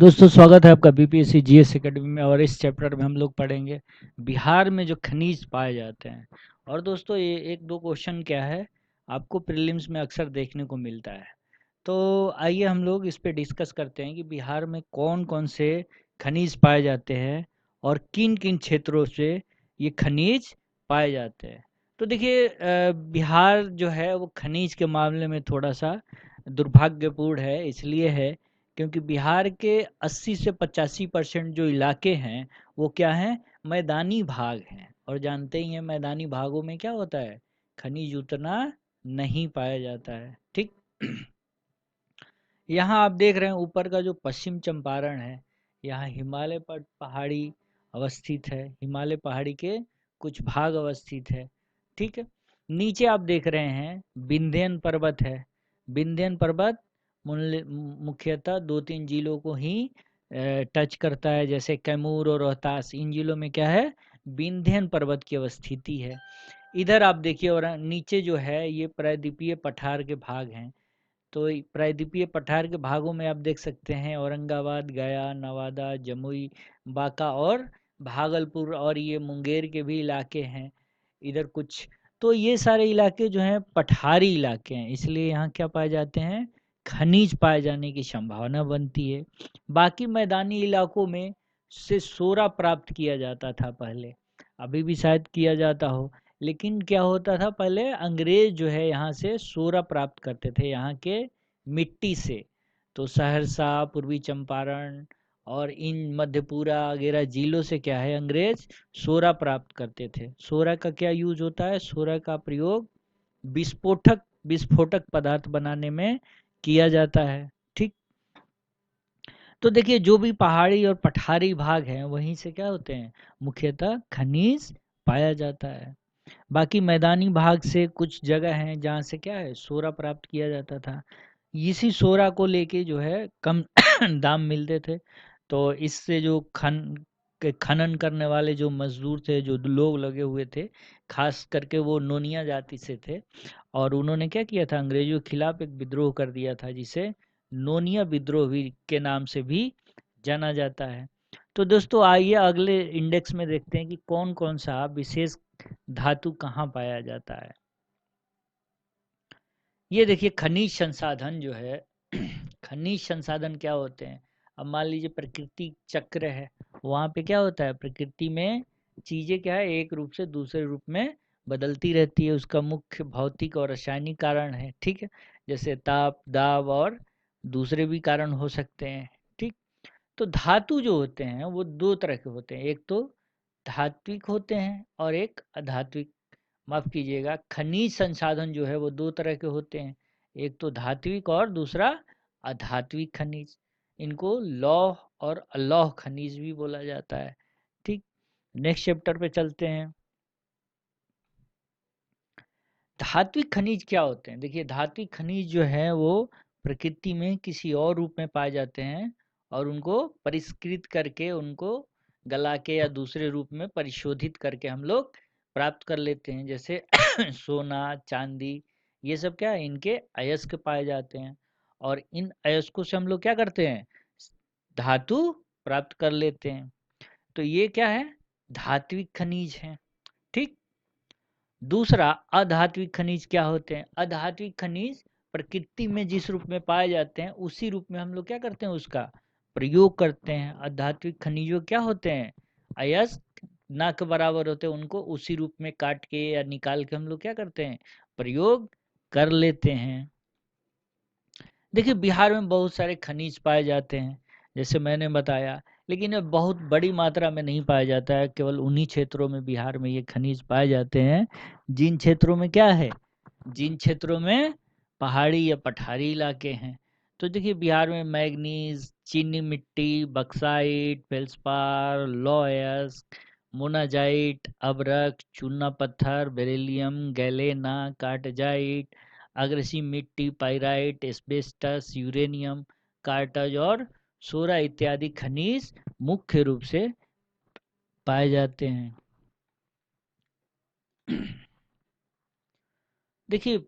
दोस्तों स्वागत है आपका बीपीएससी जीएस एकेडमी में। और इस चैप्टर में हम लोग पढ़ेंगे बिहार में जो खनिज पाए जाते हैं। और दोस्तों ये एक दो क्वेश्चन क्या है, आपको प्रीलिम्स में अक्सर देखने को मिलता है। तो आइए हम लोग इस पे डिस्कस करते हैं कि बिहार में कौन कौन से खनिज पाए जाते हैं और किन किन क्षेत्रों से ये खनिज पाए जाते हैं। तो देखिए बिहार जो है वो खनिज के मामले में थोड़ा सा दुर्भाग्यपूर्ण है, इसलिए है क्योंकि बिहार के 80 से 85% जो इलाके हैं वो क्या हैं, मैदानी भाग हैं। और जानते ही हैं मैदानी भागों में क्या होता है, खनिज उतना नहीं पाया जाता है। ठीक यहाँ आप देख रहे हैं ऊपर का जो पश्चिम चंपारण है, यहाँ हिमालय पर पहाड़ी अवस्थित है, हिमालय पहाड़ी के कुछ भाग अवस्थित है। ठीक है, नीचे आप देख रहे हैं विंध्यन पर्वत है। विंध्यन पर्वत मुख्यतः 2-3 जिलों को ही टच करता है, जैसे कैमूर और रोहतास। इन जिलों में क्या है, विंध्यन पर्वत की अवस्थिति है। इधर आप देखिए और नीचे जो है ये प्रायद्वीपीय पठार के भाग हैं। तो प्रायद्वीपीय पठार के भागों में आप देख सकते हैं औरंगाबाद, गया, नवादा, जमुई, बांका और भागलपुर, और ये मुंगेर के भी इलाके हैं इधर कुछ। तो ये सारे इलाके जो हैं पठारी इलाके हैं, इसलिए यहाँ क्या पाए जाते हैं, खनिज पाए जाने की संभावना बनती है। बाकी मैदानी इलाकों में से सोरा प्राप्त किया जाता था पहले, अभी भी शायद किया जाता हो। लेकिन क्या होता था, पहले अंग्रेज जो है यहाँ से सोरा प्राप्त करते थे यहाँ के मिट्टी से। तो सहरसा, पूर्वी चंपारण और इन मधेपुरा वगैरह जिलों से क्या है, अंग्रेज सोरा प्राप्त करते थे। सोरा का क्या यूज होता है, सोरा का प्रयोग विस्फोटक विस्फोटक पदार्थ बनाने में किया जाता है। ठीक, तो देखिए जो भी पहाड़ी और पठारी भाग हैं वहीं से क्या होते हैं, मुख्यतः खनिज पाया जाता है। बाकी मैदानी भाग से कुछ जगह हैं जहाँ से क्या है, सोरा प्राप्त किया जाता था। इसी सोरा को लेके जो है कम दाम मिलते थे। तो इससे जो खनन करने वाले जो मजदूर थे, जो लोग लगे हुए थे, खास करके वो नोनिया जाति से थे। और उन्होंने क्या किया था, अंग्रेजों के खिलाफ एक विद्रोह कर दिया था, जिसे नोनिया विद्रोह भी के नाम से भी जाना जाता है। तो दोस्तों आइए अगले इंडेक्स में देखते हैं कि कौन कौन सा विशेष धातु कहाँ पाया जाता है। ये देखिए खनिज संसाधन जो है खनिज संसाधन क्या होते हैं। अब मान लीजिए प्रकृति चक्र है, वहाँ पे क्या होता है, प्रकृति में चीजें क्या है, एक रूप से दूसरे रूप में बदलती रहती है। उसका मुख्य भौतिक और रासायनिक कारण है। ठीक है, जैसे ताप, दाब और दूसरे भी कारण हो सकते हैं। ठीक, तो धातु जो होते हैं वो दो तरह के होते हैं, एक तो धात्विक होते हैं और एक अधात्विक। माफ कीजिएगा, खनिज संसाधन जो है वो दो तरह के होते हैं, एक तो धात्विक और दूसरा अधात्विक खनिज। इनको लौह और अलौह खनिज भी बोला जाता है। ठीक, नेक्स्ट चैप्टर पे चलते हैं। धात्विक खनिज क्या होते हैं, देखिए धात्विक खनिज जो है वो प्रकृति में किसी और रूप में पाए जाते हैं और उनको परिष्कृत करके, उनको गला के या दूसरे रूप में परिशोधित करके हम लोग प्राप्त कर लेते हैं। जैसे सोना, चांदी, ये सब क्या है, इनके अयस्क पाए जाते हैं। और इन अयस्कों से हम लोग क्या करते हैं, धातु प्राप्त कर लेते हैं। तो ये क्या है, धात्विक खनिज है। ठीक, दूसरा अधात्विक खनिज क्या होते हैं, अधात्विक खनिज प्रकृति में जिस रूप में पाए जाते हैं उसी रूप में हम लोग क्या करते हैं, उसका प्रयोग करते हैं। अधात्विक खनिजों क्या होते हैं, अयस्क ना के बराबर होते हैं, उनको उसी रूप में काट के या निकाल के हम लोग क्या करते हैं, प्रयोग कर लेते हैं। देखिए बिहार में बहुत सारे खनिज पाए जाते हैं, जैसे मैंने बताया, लेकिन ये बहुत बड़ी मात्रा में नहीं पाया जाता है। केवल उन्हीं क्षेत्रों में बिहार में ये खनिज पाए जाते हैं जिन क्षेत्रों में क्या है, जिन क्षेत्रों में पहाड़ी या पठारी इलाके हैं। तो देखिए बिहार में मैग्नीज, चीनी मिट्टी, बक्साइट, फेल्सपार, लॉयस, मोनाजाइट, अभ्रक, चूना पत्थर, बेरिलियम, गैलेना, कार्टजाइट, अग्रसी मिट्टी, पाइराइट, एस्बेस्टस, यूरेनियम, कार्टज और सोरा इत्यादि खनिज मुख्य रूप से पाए जाते हैं। देखिए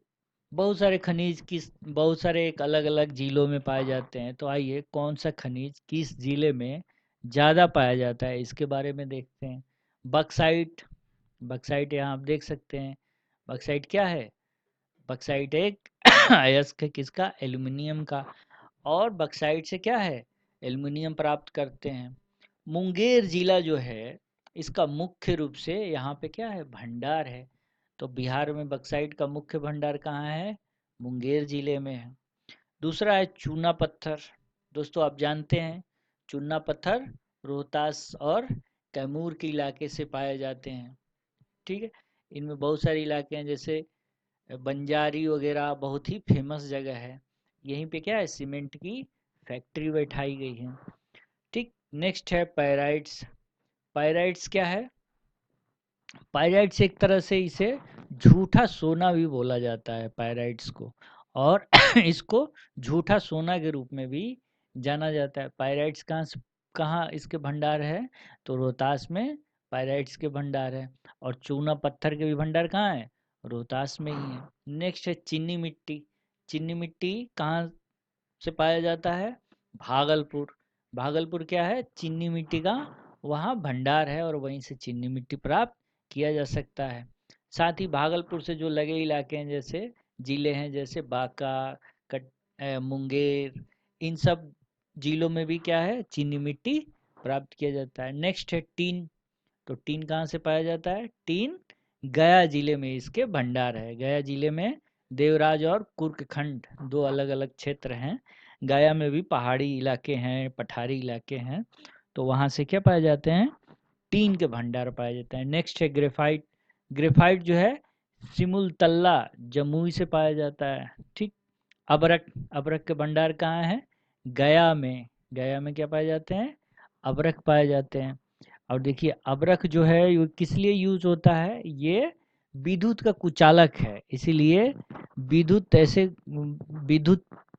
बहुत सारे खनिज किस बहुत सारे एक अलग अलग जिलों में पाए जाते हैं। तो आइए कौन सा खनिज किस जिले में ज़्यादा पाया जाता है इसके बारे में देखते हैं। बक्साइट। बक्साइट यहाँ आप देख सकते हैं। बक्साइट क्या है? बक्साइट एक अयस्क है किसका? एल्युमिनियम का। और बक्साइट से क्या है? एल्युमिनियम प्राप्त करते हैं। मुंगेर जिला जो है इसका मुख्य रूप से यहाँ पे क्या है? भंडार है। तो बिहार में बक्साइट का मुख्य भंडार कहाँ है? मुंगेर जिले में है। दूसरा है चूना पत्थर। दोस्तों आप जानते हैं चूना पत्थर रोहतास और कैमूर के इलाके से पाए जाते हैं। ठीक है। इनमें बहुत सारे इलाके हैं, जैसे बंजारी वगैरह बहुत ही फेमस जगह है। यहीं पे क्या है? सीमेंट की फैक्ट्री बैठाई गई है। ठीक। नेक्स्ट है पायराइट्स। पायराइट्स क्या है? पायराइट्स एक तरह से इसे झूठा सोना भी बोला जाता है पायराइट्स को, और इसको झूठा सोना के रूप में भी जाना जाता है। पायराइट्स कहाँ इसके भंडार है? तो रोहतास में पायराइट्स के भंडार है। और चूना पत्थर के भी भंडार कहाँ है? रोहतास में ही है। नेक्स्ट है चीनी मिट्टी। चीनी मिट्टी कहाँ से पाया जाता है? भागलपुर। भागलपुर क्या है? चीनी मिट्टी का वहाँ भंडार है और वहीं से चीनी मिट्टी प्राप्त किया जा सकता है। साथ ही भागलपुर से जो लगे इलाके हैं, जैसे जिले हैं, जैसे बांका, मुंगेर, इन सब जिलों में भी क्या है? चीनी मिट्टी प्राप्त किया जाता है। नेक्स्ट है टीन। तो टीन कहाँ से पाया जाता है? टीन गया जिले में इसके भंडार है। गया जिले में देवराज और कुर्कखंड दो अलग अलग क्षेत्र हैं। गया में भी पहाड़ी इलाके हैं, पठारी इलाके हैं, तो वहाँ से क्या पाए जाते हैं? टीन के भंडार पाए जाते हैं। नेक्स्ट है ग्रेफाइट। ग्रेफाइट जो है सिमुलतल्ला जमुई से पाया जाता है। ठीक। अबरक। अबरक के भंडार कहाँ है? गया में। गया में क्या पाए जाते हैं? अबरक पाए जाते हैं। और देखिए अबरख जो है ये किस लिए यूज होता है? ये विद्युत का कुचालक है, इसीलिए विद्युत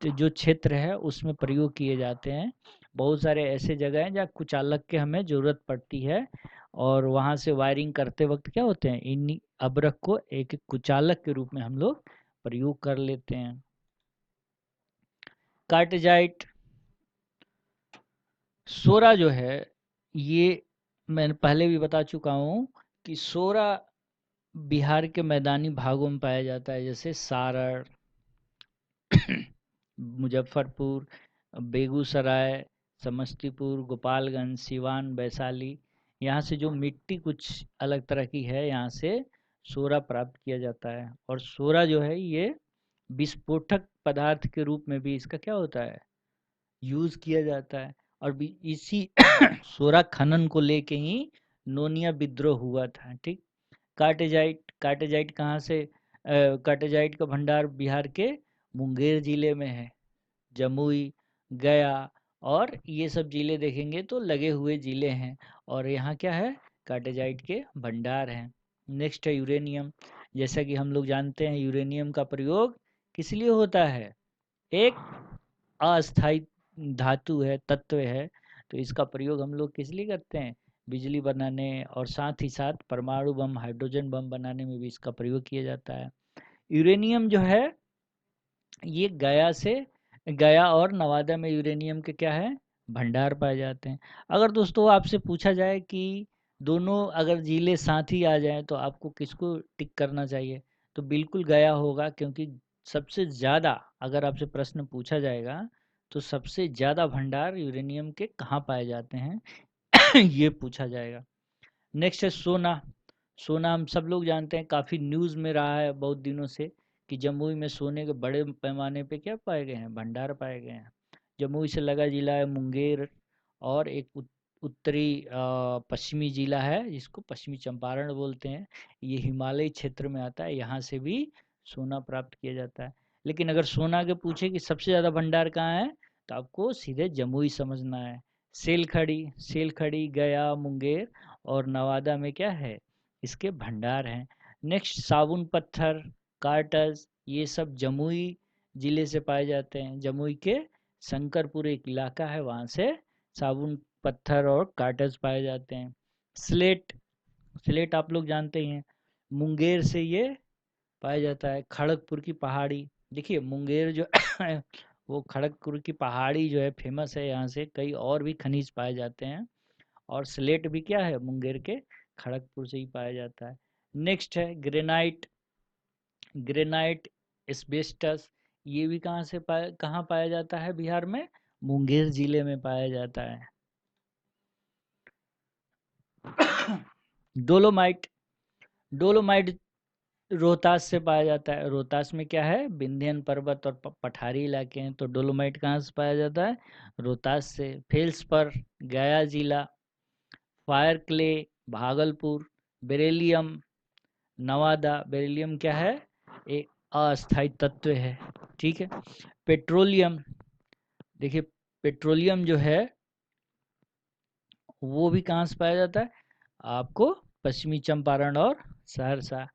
जो क्षेत्र है उसमें प्रयोग किए जाते हैं। बहुत सारे ऐसे जगह हैं जहाँ कुचालक के हमें ज़रूरत पड़ती है, और वहाँ से वायरिंग करते वक्त क्या होते हैं? इन अबरख को एक कुचालक के रूप में हम लोग प्रयोग कर लेते हैं। कार्टेजाइट। सोरा जो है ये मैं पहले भी बता चुका हूँ कि सोरा बिहार के मैदानी भागों में पाया जाता है, जैसे सारण, मुजफ्फरपुर, बेगूसराय, समस्तीपुर, गोपालगंज, सिवान, वैशाली। यहाँ से जो मिट्टी कुछ अलग तरह की है, यहाँ से सोरा प्राप्त किया जाता है। और सोरा जो है ये विस्फोटक पदार्थ के रूप में भी इसका क्या होता है? यूज किया जाता है। और इसी सोरा खनन को लेके ही नोनिया विद्रोह हुआ था। ठीक। कार्टेजाइट। कार्टेजाइट कहाँ से? कार्टेजाइट का भंडार बिहार के मुंगेर जिले में है। जमुई, गया और ये सब जिले देखेंगे तो लगे हुए जिले हैं, और यहाँ क्या है? कार्टेजाइट के भंडार हैं। नेक्स्ट है यूरेनियम। जैसा कि हम लोग जानते हैं यूरेनियम का प्रयोग किस लिए होता है? एक अस्थाई धातु है, तत्व है, तो इसका प्रयोग हम लोग किस लिए करते हैं? बिजली बनाने और साथ ही साथ परमाणु बम, हाइड्रोजन बम बनाने में भी इसका प्रयोग किया जाता है। यूरेनियम जो है ये गया और नवादा में यूरेनियम के क्या है? भंडार पाए जाते हैं। अगर दोस्तों आपसे पूछा जाए कि दोनों अगर जिले साथ ही आ जाएं तो आपको किसको टिक करना चाहिए? तो बिल्कुल गया होगा, क्योंकि सबसे ज़्यादा अगर आपसे प्रश्न पूछा जाएगा तो सबसे ज़्यादा भंडार यूरेनियम के कहाँ पाए जाते हैं ये पूछा जाएगा। नेक्स्ट है सोना। सोना हम सब लोग जानते हैं, काफ़ी न्यूज़ में रहा है बहुत दिनों से कि जमुई में सोने के बड़े पैमाने पे क्या पाए गए हैं? भंडार पाए गए हैं। जमुई से लगा जिला है मुंगेर, और एक उत्तरी पश्चिमी जिला है जिसको पश्चिमी चंपारण बोलते हैं। ये हिमालय क्षेत्र में आता है, यहाँ से भी सोना प्राप्त किया जाता है। लेकिन अगर सोना के पूछे कि सबसे ज़्यादा भंडार कहाँ है, तो आपको सीधे जमुई समझना है। सेलखड़ी। सेलखड़ी, गया, मुंगेर और नवादा में क्या है? इसके भंडार हैं। नेक्स्ट साबुन पत्थर, कार्टस, ये सब जमुई जिले से पाए जाते हैं। जमुई के शंकरपुर एक इलाका है, वहाँ से साबुन पत्थर और कार्टस पाए जाते हैं। स्लेट। स्लेट आप लोग जानते ही हैं, मुंगेर से ये पाया जाता है। खड़गपुर की पहाड़ी, देखिए मुंगेर जो है वो खड़गपुर की पहाड़ी जो है फेमस है, यहाँ से कई और भी खनिज पाए जाते हैं। और स्लेट भी क्या है, मुंगेर के खड़गपुर से ही पाया जाता है। नेक्स्ट है ग्रेनाइट। ग्रेनाइट, एस्बेस्टस, ये भी कहाँ पाया जाता है बिहार में, मुंगेर जिले में पाया जाता है। डोलोमाइट, डोलोमाइट रोहतास से पाया जाता है। रोहतास में क्या है, विंध्यन पर्वत और पठारी इलाके हैं, तो डोलोमाइट कहाँ से पाया जाता है, रोहतास से। फेल्स पर, गया जिला। Fire clay, Bhagalpur. Beryllium, Nawada. Beryllium क्या है, एक अस्थायी तत्व है, ठीक है। पेट्रोलियम, देखिए पेट्रोलियम जो है वो भी कहाँ से पाया जाता है, आपको पश्चिमी चंपारण और सहरसा।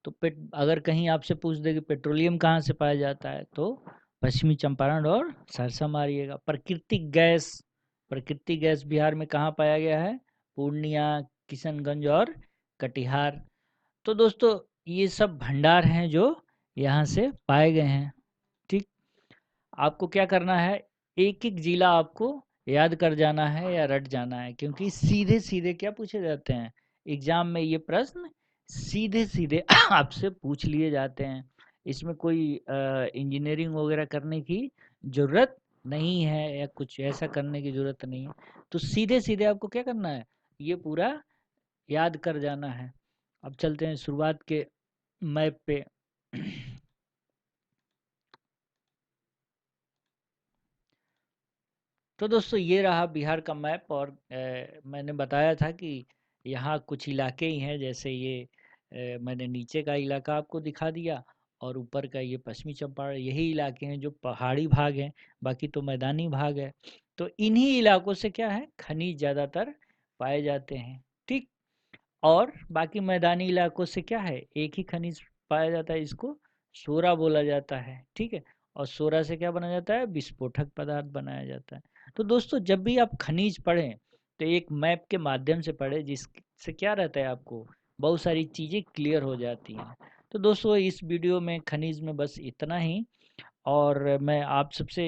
तो अगर कहीं आपसे पूछ दे कि पेट्रोलियम कहाँ से पाया जाता है, तो पश्चिमी चंपारण और सरसा मारिएगा। प्राकृतिक गैस, प्राकृतिक गैस बिहार में कहाँ पाया गया है, पूर्णिया, किशनगंज और कटिहार। तो दोस्तों ये सब भंडार हैं जो यहाँ से पाए गए हैं, ठीक। आपको क्या करना है, एक एक जिला आपको याद कर जाना है या रट जाना है, क्योंकि सीधे सीधे क्या पूछे जाते हैं एग्जाम में, ये प्रश्न सीधे सीधे आपसे पूछ लिए जाते हैं। इसमें कोई इंजीनियरिंग वगैरह करने की ज़रूरत नहीं है या कुछ ऐसा करने की ज़रूरत नहीं है। तो सीधे सीधे आपको क्या करना है, ये पूरा याद कर जाना है। अब चलते हैं शुरुआत के मैप पे। तो दोस्तों ये रहा बिहार का मैप, और मैंने बताया था कि यहाँ कुछ इलाके ही हैं, जैसे ये मैंने नीचे का इलाका आपको दिखा दिया, और ऊपर का ये पश्चिमी चंपारण, यही इलाके हैं जो पहाड़ी भाग हैं, बाकी तो मैदानी भाग है। तो इन्हीं इलाकों से क्या है, खनिज ज़्यादातर पाए जाते हैं, ठीक। और बाकी मैदानी इलाकों से क्या है, एक ही खनिज पाया जाता है, इसको सोरा बोला जाता है, ठीक है। और सोरा से क्या बना जाता है, विस्फोटक पदार्थ बनाया जाता है। तो दोस्तों जब भी आप खनिज पढ़ें तो एक मैप के माध्यम से पढ़ें, जिससे क्या रहता है, आपको बहुत सारी चीज़ें क्लियर हो जाती हैं। तो दोस्तों इस वीडियो में खनिज में बस इतना ही। और मैं आप सबसे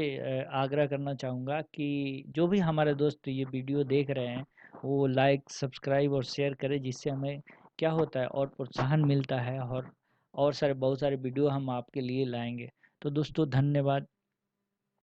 आग्रह करना चाहूँगा कि जो भी हमारे दोस्त ये वीडियो देख रहे हैं वो लाइक, सब्सक्राइब और शेयर करें, जिससे हमें क्या होता है और प्रोत्साहन मिलता है, और सारे बहुत सारे वीडियो हम आपके लिए लाएंगे। तो दोस्तों धन्यवाद।